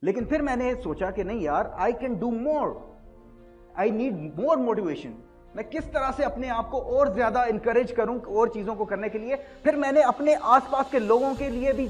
لیکن پھر میں نے سوچا کہ نہیں یار, I can do more, I need more motivation. میں کس طرح سے اپنے آپ کو اور زیادہ انکریج کروں اور چیزوں کو کرنے کے لیے. پھر میں نے اپنے آس پاس کے لوگوں کے لیے بھی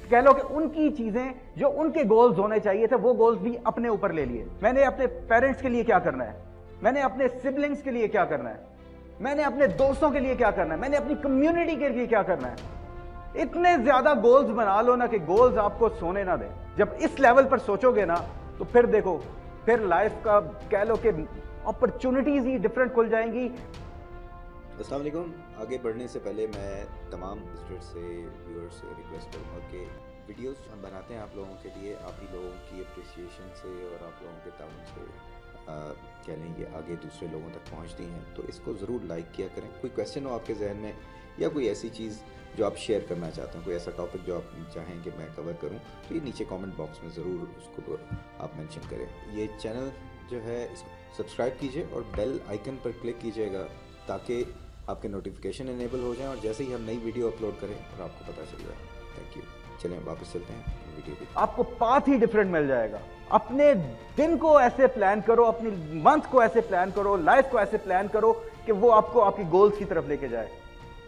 کہہ لو کہ ان کی چیزیں جو ان کے گولز ہونے چاہیے تھے وہ گولز بھی اپنے اوپر لے لیے. میں نے اپنے پیرنٹس کے لیے کیا کرنا ہے, میں نے اپنے سبلنگز کے لیے کیا کرنا ہے, میں نے اپنے دوستوں کے لیے کیا کرنا ہے, میں نے اپنی کمیونٹی کے لیے کیا کرنا ہے. اتنے زیادہ گولز بنا لو نا کہ گولز آپ کو سونے نہ دیں. جب اس لیول پر سوچو گے نا تو پھر دیکھو, پھر لائف کا کہہ لو کہ اپرچونٹیز ہی ڈفرنٹ کھل جائیں گی. السلام علیکم. آگے بڑھنے سے پہلے میں تمام وزٹرز سے, ویورز سے ریکویسٹ کروں گا کہ ویڈیوز ہم بناتے ہیں آپ لوگوں کے لیے, آپ ہی لوگوں کی اپریسیشن سے اور آپ لوگوں کے تعاون سے کہہ لیں کہ آگے دوسرے لوگوں تک پہنچتی ہیں, تو اس کو ضرور لائک کیا کریں. کوئی کویسچن ہو آپ کے ذہن میں یا کوئی ایسی چیز جو آپ شیئر کرنا چاہتے ہیں, کوئی ایسا ٹاپک جو آپ چاہیں کہ میں کور کروں, تو یہ نیچے کامنٹ باکس میں ضرور اس کو آپ مینشن کریں. یہ چینل جو ہے اس کو سبسکرائب کیجئے اور بیل آئیکن پر کلک کیجئے گا تاکہ آپ کے نوٹیفیکیشن انیبل ہو جائیں اور جیسے ہی ہم نئی ویڈیو اپلوڈ کریں اور آپ کو پتہ چل جائے. Thank you. چلیں واپس چلتے ہیں ویڈیو پہ. آپ کو پاتھ ہی ڈفرنٹ مل جائے گا. اپنے دن کو ایسے پلان کرو, اپنی منتھ کو ایسے پلان کرو, لائف کو ایسے پلان کرو کہ وہ آپ کو آپ کی گولز کی طرف لے کے جائے.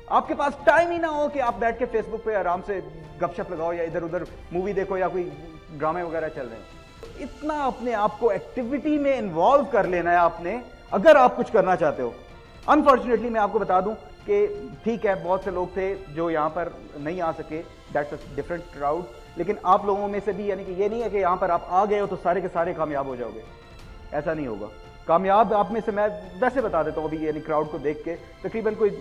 آپ کے پاس ٹائم ہی نہ ہو کہ آپ بیٹھ کے فیس بک پہ آرام سے گپ شپ لگاؤ یا ادھر ادھر مووی دیکھو یا کوئی ڈرامے وغیرہ چل رہے ہیں. اتنا اپنے آپ کو ایکٹیویٹی میں انوالو کر لینا ہے آپ نے اگر آپ کچھ کرنا چاہتے ہو. انفارچونیٹلی میں آپ کو بتا دوں کہ ٹھیک ہے, بہت سے لوگ تھے جو یہاں پر نہیں آ سکے, دیٹس اے ڈفرنٹ کراؤڈ. لیکن آپ لوگوں میں سے بھی یعنی کہ یہ نہیں ہے کہ یہاں پر آپ آ گئے ہو تو سارے کے سارے کامیاب ہو جاؤ گے, ایسا نہیں ہوگا. کامیاب آپ میں سے میں ویسے بتا دیتا ہوں ابھی, یعنی کراؤڈ کو دیکھ کے تقریباً کوئی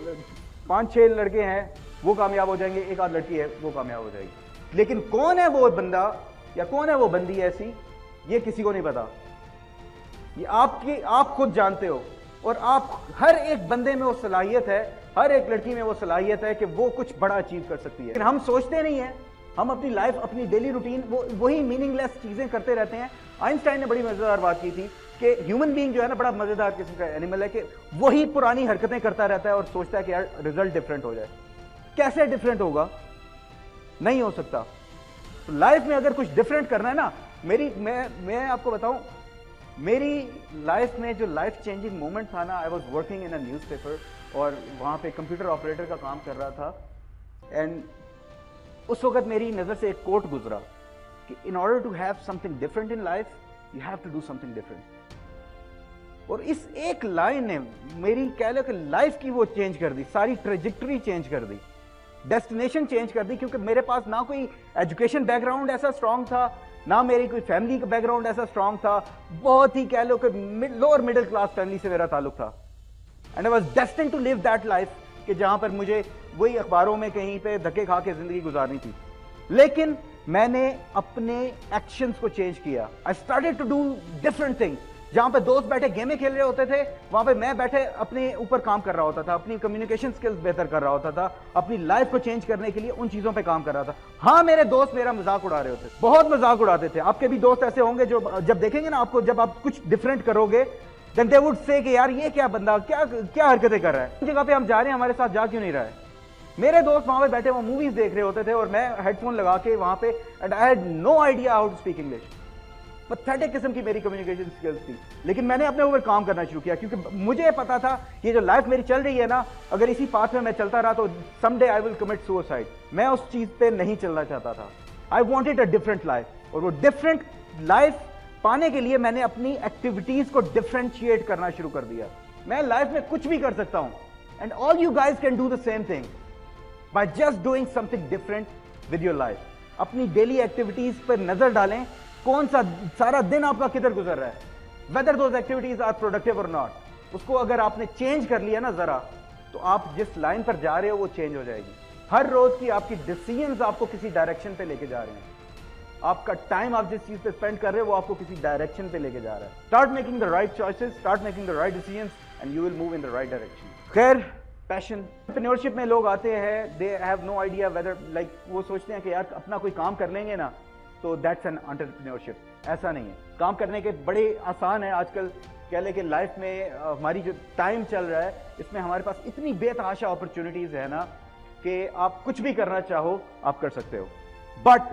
5-6 لڑکے ہیں وہ کامیاب ہو جائیں گے, ایک آدھ لڑکی ہے وہ کامیاب ہو جائے گی. لیکن کون ہے وہ بندہ یا کون ہے وہ بندی ایسی, یہ کسی کو نہیں پتا. یہ آپ خود جانتے ہو, اور آپ ہر ایک بندے میں وہ صلاحیت ہے, ہر ایک لڑکی میں وہ صلاحیت ہے کہ وہ کچھ بڑا اچیو کر سکتی ہے. لیکن ہم سوچتے نہیں ہیں, ہم اپنی لائف, اپنی ڈیلی روٹین وہی میننگ لیس چیزیں کرتے رہتے ہیں. آئنسٹائن نے بڑی مزیدار بات کی تھی کہ ہیومن بینگ جو ہے نا بڑا مزیدار قسم کا اینیمل ہے کہ وہی پرانی حرکتیں کرتا رہتا ہے اور سوچتا ہے کہ یار رزلٹ ڈفرنٹ ہو جائے. کیسے ڈفرنٹ ہوگا؟ نہیں ہو سکتا. لائف میں اگر کچھ ڈفرنٹ کرنا ہے نا, میں آپ کو بتاؤں, میری لائف میں جو لائف چینجنگ مومنٹ تھا نا, I was working in a news paper اور وہاں پہ کمپیوٹر آپریٹر کا کام کر رہا تھا. اینڈ اس وقت میری نظر سے ایک کوٹ گزرا کہ in order to have something different in life you have to do something different. اور اس ایک لائن نے میری کہہ لو کہ لائف کی وہ چینج کر دی, ساری ٹریجیکٹری چینج کر دی, ڈیسٹینیشن چینج کر دی. کیونکہ میرے پاس نہ کوئی ایجوکیشن بیک گراؤنڈ ایسا اسٹرانگ تھا, نہ میری کوئی فیملی کا بیک گراؤنڈ ایسا اسٹرانگ تھا. بہت ہی کہہ لو کہ لوور مڈل کلاس فیملی سے میرا تعلق تھا. And I was destined to live that life کہ جہاں پر مجھے وہی اخباروں میں کہیں پہ دھکے کھا کے زندگی گزارنی تھی. لیکن میں نے اپنے ایکشنز کو چینج کیا. I started to do different things. جہاں پہ دوست بیٹھے گیمیں کھیل رہے ہوتے تھے, وہاں پہ میں بیٹھے اپنے اوپر کام کر رہا ہوتا تھا, اپنی کمیونیکیشن سکلز بہتر کر رہا ہوتا تھا, اپنی لائف کو چینج کرنے کے لیے ان چیزوں پہ کام کر رہا تھا. ہاں میرے دوست میرا مذاق اڑا رہے ہوتے تھے, بہت مذاق اڑاتے تھے. آپ کے بھی دوست ایسے ہوں گے جو جب دیکھیں گے نا آپ کو, جب آپ کچھ ڈفرنٹ کرو گے then they would say کہ یار یہ کیا بندہ کیا حرکتیں کر رہا ہے, اس جگہ پہ ہم جا رہے ہیں ہمارے ساتھ جا کیوں نہیں رہا ہے. میرے دوست وہاں پہ بیٹھے وہ موویز دیکھ رہے ہوتے تھے اور میں ہیڈ فون لگا کے وہاں پہ, and I had no idea how to speak English. Pathetic قسم کی میری کمیونیکیشن سکلز تھی. لیکن میں نے اپنے اوپر کام کرنا شروع کیا کیونکہ مجھے پتا تھا یہ جو لائف میری چل رہی ہے نا, اگر اسی پاتھ میں چلتا رہا تو some day I will commit suicide. میں اس چیز پہ نہیں چلنا چاہتا تھا. I wanted a different life, اور وہ ڈفرنٹ لائف پانے کے لیے میں نے اپنی ایکٹیویٹیز کو ڈفرینشیٹ کرنا شروع کر دیا. میں لائف میں کچھ بھی کر سکتا ہوں, and all you guys can do the same thing by just doing some thing different with your life. اپنی ڈیلی ایکٹیویٹیز پر نظر ڈالیں, کون سا سارا دن آپ کا کدھر گزر رہا ہے, whether those activities are productive اور ناٹ. اس کو اگر آپ نے چینج کر لیا نا ذرا, تو آپ جس لائن پر جا رہے ہو وہ چینج ہو جائے گی. ہر روز کی آپ کی ڈیسیژنز آپ کو کسی ڈائریکشن پہ لے کے جا رہے ہیں. آپ کا ٹائم آپ جس چیز پہ اسپینڈ کر رہے ہیں وہ آپ کو کسی ڈائریکشن پہ لے کے جا رہا ہے. Start making the right choices, start making the right decisions, and you will move in the right direction. خیر, پیشن انٹرپرینیورشپ میں لوگ آتے ہیں, they have no idea weather, like وہ سوچتے ہیں کہ یار اپنا کوئی کام کر لیں گے نا تو دیٹس این انٹرپرینیورشپ. ایسا نہیں ہے. کام کرنے کے بڑے آسان ہیں آج کل. کہہ لیں کہ لائف میں ہماری جو ٹائم چل رہا ہے اس میں ہمارے پاس اتنی بے تحاشا اپرچونیٹیز ہے نا کہ آپ کچھ بھی کرنا چاہو آپ کر سکتے ہو. بٹ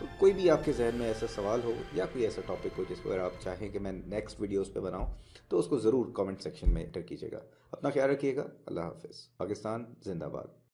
تو کوئی بھی آپ کے ذہن میں ایسا سوال ہو یا کوئی ایسا ٹاپک ہو جس پر آپ چاہیں کہ میں نیکسٹ ویڈیوز پہ بناؤں تو اس کو ضرور کامنٹ سیکشن میں انٹر کیجیے گا. اپنا خیال رکھیے گا. اللہ حافظ. پاکستان زندہ باد.